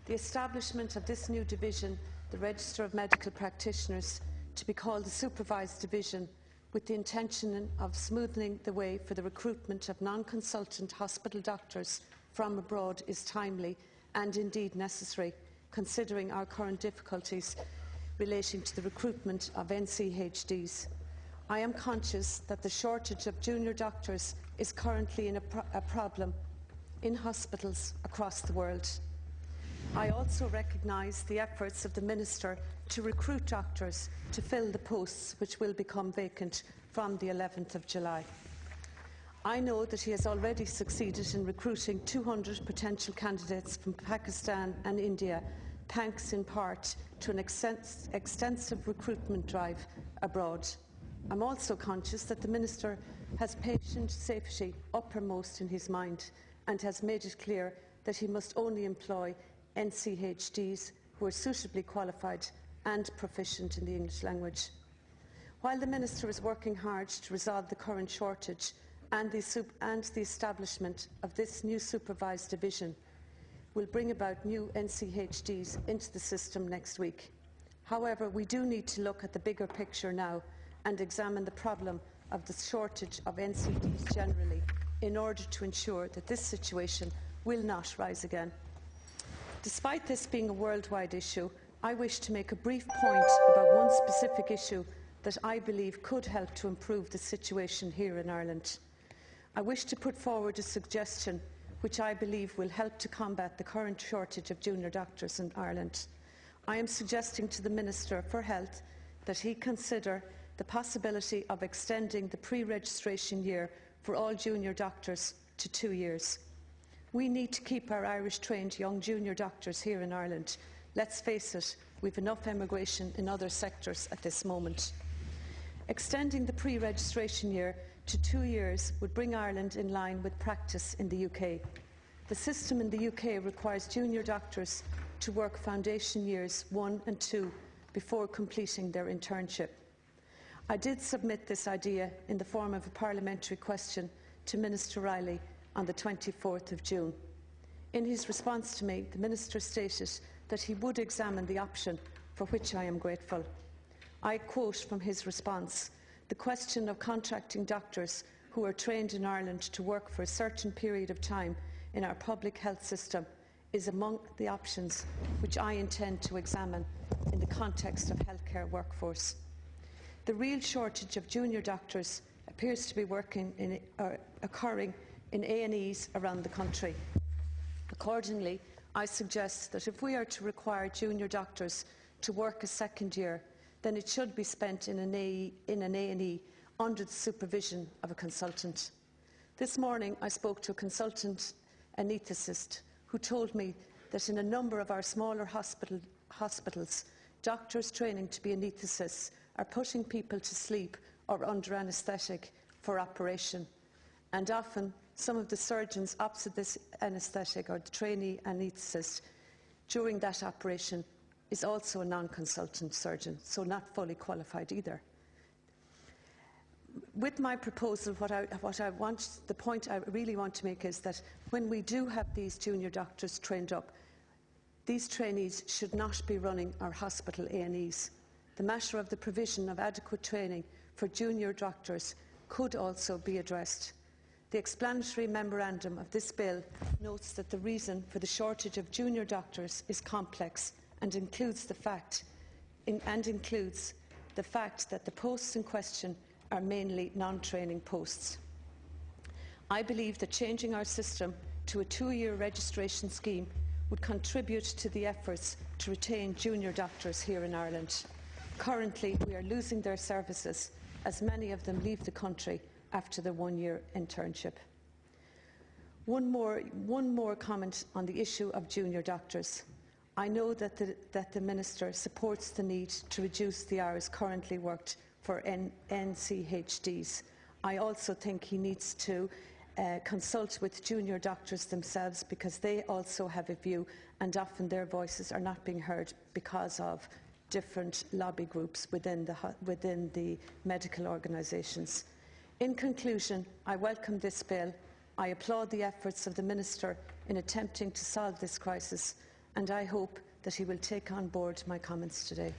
The establishment of this new division, the Register of Medical Practitioners, to be called the Supervised Division, with the intention of smoothing the way for the recruitment of non-consultant hospital doctors from abroad, is timely and indeed necessary, considering our current difficulties relating to the recruitment of NCHDs. I am conscious that the shortage of junior doctors is currently a problem in hospitals across the world. I also recognise the efforts of the Minister to recruit doctors to fill the posts which will become vacant from the 11th of July. I know that he has already succeeded in recruiting 200 potential candidates from Pakistan and India, thanks in part to an extensive recruitment drive abroad. I'm also conscious that the Minister has patient safety uppermost in his mind and has made it clear that he must only employ NCHDs who are suitably qualified and proficient in the English language. While the Minister is working hard to resolve the current shortage and the establishment of this new supervised division will bring about new NCHDs into the system next week. However, we do need to look at the bigger picture now and examine the problem of the shortage of NCDs generally in order to ensure that this situation will not rise again. Despite this being a worldwide issue, I wish to make a brief point about one specific issue that I believe could help to improve the situation here in Ireland. I wish to put forward a suggestion which I believe will help to combat the current shortage of junior doctors in Ireland. I am suggesting to the Minister for Health that he consider the possibility of extending the pre-registration year for all junior doctors to 2 years. We need to keep our Irish-trained young junior doctors here in Ireland. Let's face it, we've enough emigration in other sectors at this moment. Extending the pre-registration year to 2 years would bring Ireland in line with practice in the UK. The system in the UK requires junior doctors to work foundation years 1 and 2 before completing their internship. I did submit this idea in the form of a parliamentary question to Minister Riley on the 24th of June. In his response to me, the Minister stated that he would examine the option, for which I am grateful. I quote from his response: "The question of contracting doctors who are trained in Ireland to work for a certain period of time in our public health system is among the options which I intend to examine in the context of healthcare workforce." The real shortage of junior doctors appears to be occurring in A&Es around the country. Accordingly, I suggest that if we are to require junior doctors to work a second year, then it should be spent in an A&E under the supervision of a consultant. This morning I spoke to a consultant anaesthetist who told me that in a number of our smaller hospitals, doctors training to be anaesthetists are putting people to sleep or under anaesthetic for operation, and often some of the surgeons opposite this anaesthetic or the trainee anaesthetist during that operation is also a non-consultant surgeon, so not fully qualified either. With my proposal, the point I really want to make is that when we do have these junior doctors trained up, these trainees should not be running our hospital A&Es. The matter of the provision of adequate training for junior doctors could also be addressed. The explanatory memorandum of this bill notes that the reason for the shortage of junior doctors is complex and includes the fact that the posts in question are mainly non-training posts. I believe that changing our system to a 2-year registration scheme would contribute to the efforts to retain junior doctors here in Ireland. Currently, we are losing their services as many of them leave the country after the 1-year internship. One more comment on the issue of junior doctors. I know that the Minister supports the need to reduce the hours currently worked for NCHDs. I also think he needs to consult with junior doctors themselves, because they also have a view, and often their voices are not being heard because of different lobby groups within the medical organisations. In conclusion, I welcome this bill. I applaud the efforts of the Minister in attempting to solve this crisis, and I hope that he will take on board my comments today.